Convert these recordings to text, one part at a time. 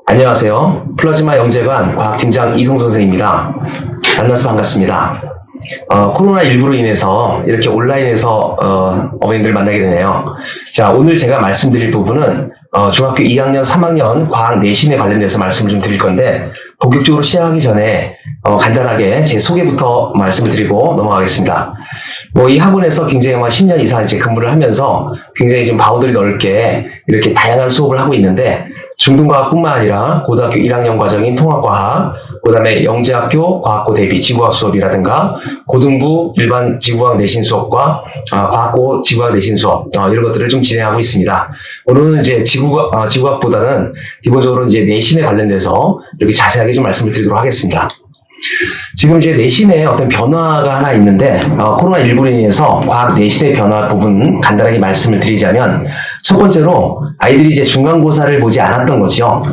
안녕하세요. 플라즈마 영재관 과학팀장 이성수 선생입니다. 만나서 반갑습니다. 코로나19로 인해서 이렇게 온라인에서 어머님들 만나게 되네요. 자, 오늘 제가 말씀드릴 부분은 중학교 2학년, 3학년 과학 내신에 관련돼서 말씀을 좀 드릴 건데, 본격적으로 시작하기 전에 간단하게 제 소개부터 말씀을 드리고 넘어가겠습니다. 이 학원에서 굉장히 10년 이상 이제 근무를 하면서 굉장히 좀 바우더리 넓게 이렇게 다양한 수업을 하고 있는데, 중등과학뿐만 아니라 고등학교 1학년 과정인 통합과학, 그 다음에 영재학교 과학고 대비 지구과학 수업이라든가 고등부 일반 지구과학 내신 수업과 과학고 지구과학 내신 수업 이런 것들을 좀 진행하고 있습니다. 오늘은 이제 지구과학보다는 기본적으로 이제 내신에 관련돼서 이렇게 자세하게 좀 말씀을 드리도록 하겠습니다. 지금 이제 내신에 어떤 변화가 하나 있는데, 코로나19로 인해서 과학 내신의 변화 부분 간단하게 말씀을 드리자면, 첫 번째로 아이들이 이제 중간고사를 보지 않았던 거죠.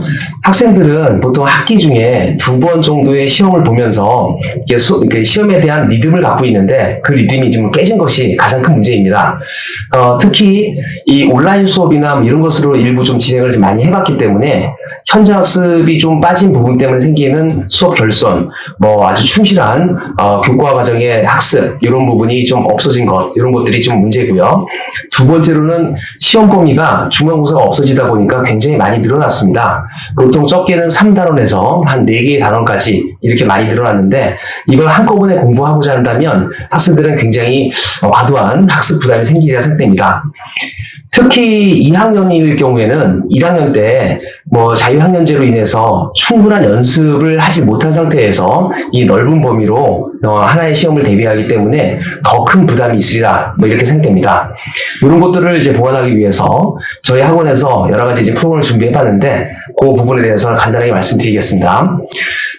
학생들은 보통 학기 중에 2번 정도의 시험을 보면서 시험에 대한 리듬을 갖고 있는데, 그 리듬이 좀 깨진 것이 가장 큰 문제입니다. 특히 이 온라인 수업이나 이런 것으로 일부 좀 진행을 좀 많이 해봤기 때문에 현장 학습이 좀 빠진 부분 때문에 생기는 수업 결손, 아주 충실한 교과 과정의 학습 이런 부분이 좀 없어진 것, 이런 것들이 좀 문제고요. 두 번째로는 시험 범위가 중간고사가 없어지다 보니까 굉장히 많이 늘어났습니다. 보통 적게는 3단원에서 한 4개의 단원까지 이렇게 많이 늘어났는데, 이걸 한꺼번에 공부하고자 한다면 학생들은 굉장히 과도한 학습 부담이 생기리라 생각됩니다. 특히 2학년일 경우에는 1학년 때 자유학년제로 인해서 충분한 연습을 하지 못한 상태에서 이 넓은 범위로 하나의 시험을 대비하기 때문에 더 큰 부담이 있으리라 이렇게 생각됩니다. 이런 것들을 이제 보완하기 위해서 저희 학원에서 여러 가지 이제 프로그램을 준비해봤는데, 그 부분에 대해서 간단하게 말씀드리겠습니다.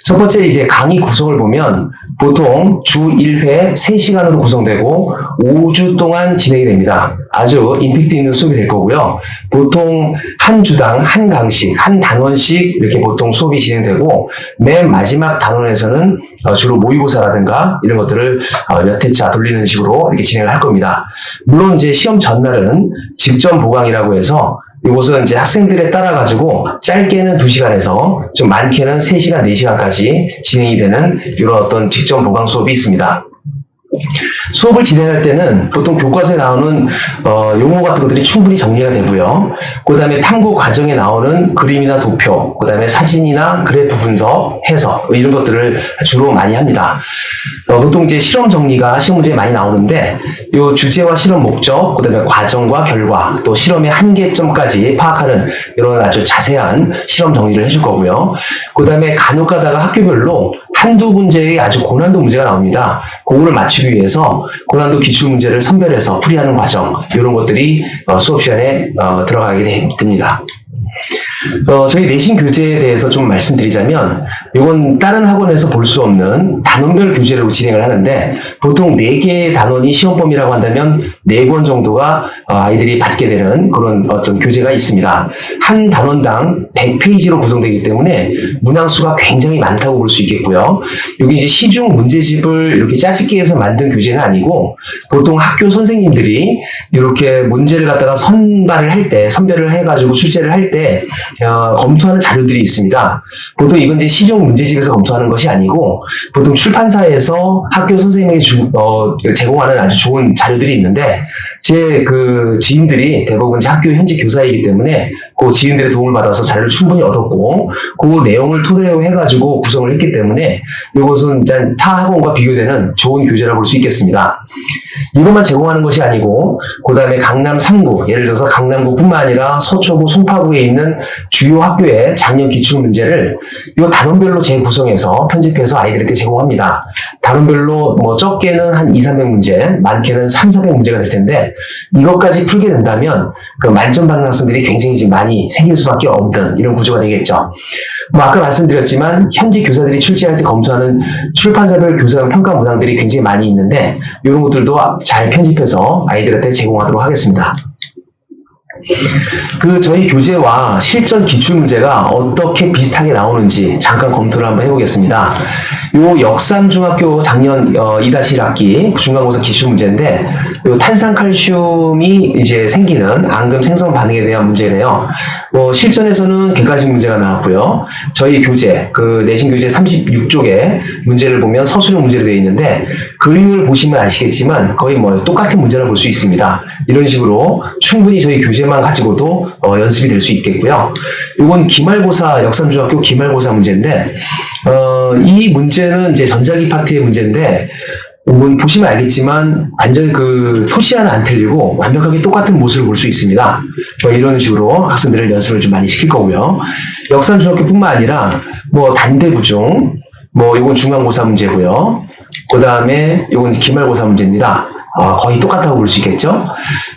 첫 번째 이제 강의 구성을 보면 보통 주 1회 3시간으로 구성되고 5주 동안 진행이 됩니다. 아주 임팩트 있는 수업이 될 거고요. 보통 한 주당 한 강씩, 한 단원씩 이렇게 보통 수업이 진행되고, 맨 마지막 단원에서는 주로 모의고사라든가 이런 것들을 몇 회차 돌리는 식으로 이렇게 진행을 할 겁니다. 물론 이제 시험 전날은 직전 보강이라고 해서 이것은 이제 학생들에 따라 가지고 짧게는 2시간에서 좀 많게는 3시간, 4시간까지 진행이 되는 이런 어떤 직전 보강 수업이 있습니다. 수업을 진행할 때는 보통 교과서에 나오는 용어 같은 것들이 충분히 정리가 되고요. 그 다음에 탐구 과정에 나오는 그림이나 도표, 그 다음에 사진이나 그래프 분석, 해석 이런 것들을 주로 많이 합니다. 보통 이제 실험 정리가 시험 문제에 많이 나오는데, 이 주제와 실험 목적, 그 다음에 과정과 결과, 또 실험의 한계점까지 파악하는 이런 아주 자세한 실험 정리를 해줄 거고요. 그 다음에 간혹 가다가 학교별로 한두 문제의 아주 고난도 문제가 나옵니다. 그거를 맞추기 위해서 고난도 기출 문제를 선별해서 풀이하는 과정, 이런 것들이 수업 시간에 들어가게 됩니다. 저희 내신 교재에 대해서 좀 말씀드리자면, 이건 다른 학원에서 볼 수 없는 단원별 교재로 진행을 하는데, 보통 4개의 단원이 시험 범위라고 한다면 4권 정도가 아이들이 받게 되는 그런 어떤 교재가 있습니다. 한 단원당 100페이지로 구성되기 때문에 문항수가 굉장히 많다고 볼 수 있겠고요. 여기 이제 시중 문제집을 이렇게 짜집기 해서 만든 교재는 아니고, 보통 학교 선생님들이 이렇게 문제를 갖다가 선별을 해가지고 출제를 할 때 검토하는 자료들이 있습니다. 보통 이건 이제 시중 문제집에서 검토하는 것이 아니고, 보통 출판사에서 학교 선생님에게 제공하는 아주 좋은 자료들이 있는데, 제 그 지인들이 대부분 이제 학교 현직 교사이기 때문에 그 지인들의 도움을 받아서 자료를 충분히 얻었고, 그 내용을 토대로 해가지고 구성을 했기 때문에 이것은 일단 타 학원과 비교되는 좋은 교재라고 볼 수 있겠습니다. 이것만 제공하는 것이 아니고, 그 다음에 강남 3구, 예를 들어서 강남구뿐만 아니라 서초구, 송파구에 있는 주요 학교의 작년 기출 문제를 이 단원별로 재구성해서 편집해서 아이들에게 제공합니다. 단원별로 적게는 한 200-300문제, 많게는 300-400문제가 될 텐데, 이것까지 풀게 된다면 그 만점 받는 학생들이 굉장히 좀 많이 생길 수밖에 없는 이런 구조가 되겠죠. 아까 말씀드렸지만 현직 교사들이 출제할 때 검토하는 출판사별 교사 평가 문항들이 굉장히 많이 있는데, 이런 것들도 잘 편집해서 아이들한테 제공하도록 하겠습니다. 저희 교재와 실전 기출문제가 어떻게 비슷하게 나오는지 잠깐 검토를 한번 해보겠습니다. 요 역삼중학교 작년 2-1학기 중간고사 기출문제인데, 요 탄산칼슘이 이제 생기는 앙금 생성 반응에 대한 문제네요. 실전에서는 객관식 문제가 나왔고요. 저희 교재, 그 내신 교재 36쪽에 문제를 보면 서술형 문제로 되어 있는데, 그림을 보시면 아시겠지만 거의 뭐 똑같은 문제라 볼 수 있습니다. 이런 식으로 충분히 저희 교재만 가지고도 연습이 될 수 있겠고요. 이건 기말고사, 역삼중학교 기말고사 문제인데, 이 문제는 이제 전자기 파트의 문제인데, 이건 보시면 알겠지만 완전히 그 토시 하나 안 틀리고 완벽하게 똑같은 모습을 볼 수 있습니다. 이런 식으로 학생들을 연습을 좀 많이 시킬 거고요. 역삼중학교뿐만 아니라 뭐 단대부중, 뭐 이건 중간고사 문제고요. 그 다음에 이건 기말고사 문제입니다. 거의 똑같다고 볼 수 있겠죠?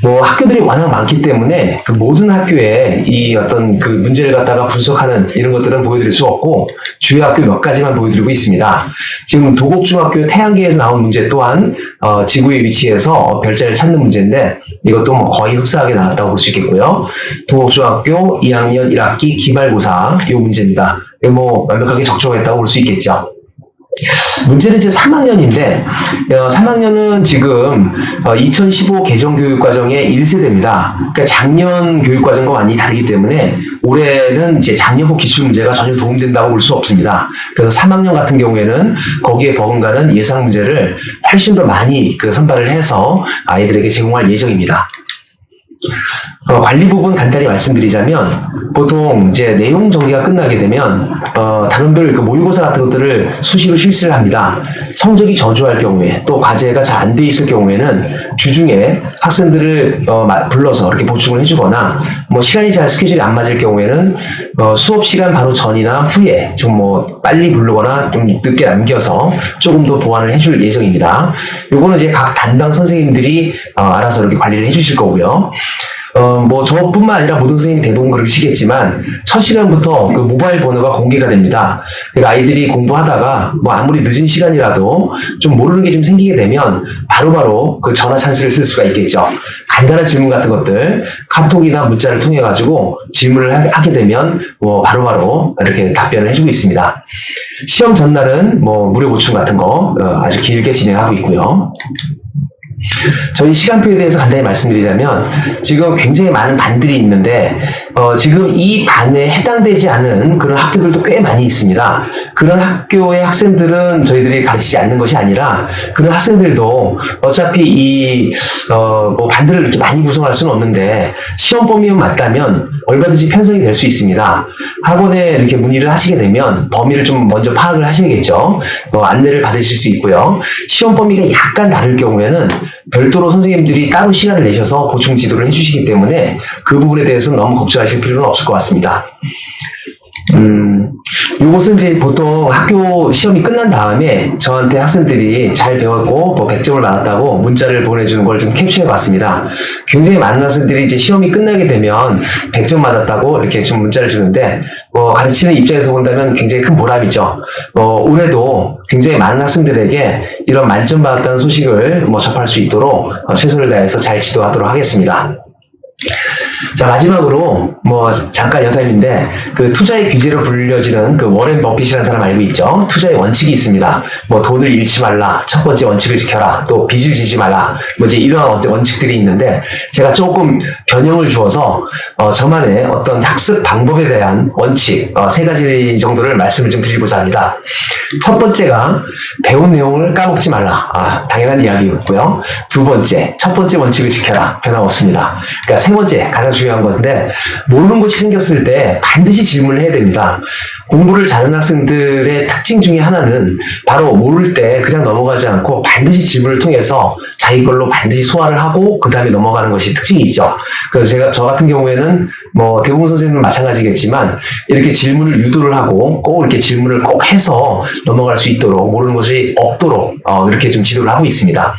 뭐 학교들이 워낙 많기 때문에 그 모든 학교에 이 어떤 그 문제를 갖다가 분석하는 이런 것들은 보여드릴 수 없고, 주요 학교 몇 가지만 보여드리고 있습니다. 지금 도곡중학교 태양계에서 나온 문제 또한 지구의 위치에서 별자리를 찾는 문제인데, 이것도 뭐 거의 흡사하게 나왔다고 볼 수 있겠고요. 도곡중학교 2학년 1학기 기말고사 이 문제입니다. 이거 뭐 완벽하게 적중했다고 볼 수 있겠죠. 문제는 이제 3학년인데, 3학년은 지금 2015 개정교육과정의 1세대입니다. 그러니까 작년 교육과정과 많이 다르기 때문에 올해는 이제 작년법 기출문제가 전혀 도움된다고 볼 수 없습니다. 그래서 3학년 같은 경우에는 거기에 버금가는 예상 문제를 훨씬 더 많이 선발을 해서 아이들에게 제공할 예정입니다. 관리 부분 간단히 말씀드리자면, 보통 이제 내용 정리가 끝나게 되면 단원별 모의고사 같은 것들을 수시로 실시를 합니다. 성적이 저조할 경우에, 또 과제가 잘 안 돼 있을 경우에는 주중에 학생들을 불러서 이렇게 보충을 해주거나, 뭐 시간이 잘 스케줄이 안 맞을 경우에는 수업 시간 바로 전이나 후에 좀 뭐 빨리 부르거나 좀 늦게 남겨서 조금 더 보완을 해줄 예정입니다. 요거는 이제 각 담당 선생님들이 알아서 이렇게 관리를 해주실 거고요. 뭐 저뿐만 아니라 모든 선생님이 대부분 그러시겠지만 첫 시간부터 그 모바일 번호가 공개가 됩니다. 그러니까 아이들이 공부하다가 뭐 아무리 늦은 시간이라도 좀 모르는 게 좀 생기게 되면 바로바로 그 전화 찬스를 쓸 수가 있겠죠. 간단한 질문 같은 것들 카톡이나 문자를 통해 가지고 질문을 하게 되면 뭐 바로바로 이렇게 답변을 해주고 있습니다. 시험 전날은 뭐 무료 보충 같은 거 아주 길게 진행하고 있고요. 저희 시간표에 대해서 간단히 말씀드리자면, 지금 굉장히 많은 반들이 있는데 지금 이 반에 해당되지 않은 그런 학교들도 꽤 많이 있습니다. 그런 학교의 학생들은 저희들이 가르치지 않는 것이 아니라, 그런 학생들도 어차피 뭐 반들을 이렇게 많이 구성할 수는 없는데 시험 범위만 맞다면 얼마든지 편성이 될 수 있습니다. 학원에 이렇게 문의를 하시게 되면 범위를 좀 먼저 파악을 하셔야겠죠. 안내를 받으실 수 있고요. 시험 범위가 약간 다를 경우에는 별도로 선생님들이 따로 시간을 내셔서 보충 지도를 해주시기 때문에 그 부분에 대해서는 너무 걱정하실 필요는 없을 것 같습니다. 요것은 이제 보통 학교 시험이 끝난 다음에 저한테 학생들이 잘 배웠고 뭐 100점을 받았다고 문자를 보내주는 걸 좀 캡처해 봤습니다. 굉장히 많은 학생들이 이제 시험이 끝나게 되면 100점 맞았다고 이렇게 좀 문자를 주는데, 가르치는 입장에서 본다면 굉장히 큰 보람이죠. 올해도 굉장히 많은 학생들에게 이런 만점 받았다는 소식을 접할 수 있도록 최선을 다해서 잘 지도하도록 하겠습니다. 자, 마지막으로 잠깐 여담인데, 그 투자의 귀재로 불려지는 그 워렌 버핏이라는 사람 알고 있죠? 투자의 원칙이 있습니다. 돈을 잃지 말라, 첫 번째 원칙을 지켜라, 또 빚을 지지 말라, 이제 이런 원칙들이 있는데, 제가 조금 변형을 주어서 저만의 어떤 학습 방법에 대한 원칙 3가지 정도를 말씀을 좀 드리고자 합니다. 첫 번째가 배운 내용을 까먹지 말라. 당연한 이야기였고요. 두 번째, 첫 번째 원칙을 지켜라. 변함없습니다. 그러니까 세 번째, 가장 중요한 건데, 모르는 것이 생겼을 때 반드시 질문을 해야 됩니다. 공부를 잘하는 학생들의 특징 중에 하나는 바로 모를 때 그냥 넘어가지 않고 반드시 질문을 통해서 자기 걸로 반드시 소화를 하고 그 다음에 넘어가는 것이 특징이죠. 그래서 저 같은 경우에는 대부분 선생님은 마찬가지겠지만 이렇게 질문을 유도를 하고 꼭 이렇게 질문을 꼭 해서 넘어갈 수 있도록, 모르는 것이 없도록 이렇게 좀 지도를 하고 있습니다.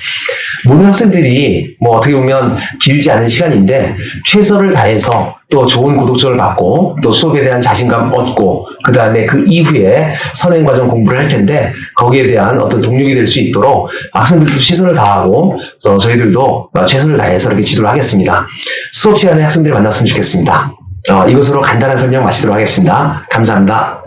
모든 학생들이 어떻게 보면 길지 않은 시간인데 최선을 다해서 또 좋은 고득점을 받고 또 수업에 대한 자신감 얻고 그 다음에 그 이후에 선행과정 공부를 할 텐데, 거기에 대한 어떤 동력이 될 수 있도록 학생들도 최선을 다하고 저희들도 최선을 다해서 이렇게 지도를 하겠습니다. 수업 시간에 학생들을 만났으면 좋겠습니다. 이것으로 간단한 설명 마치도록 하겠습니다. 감사합니다.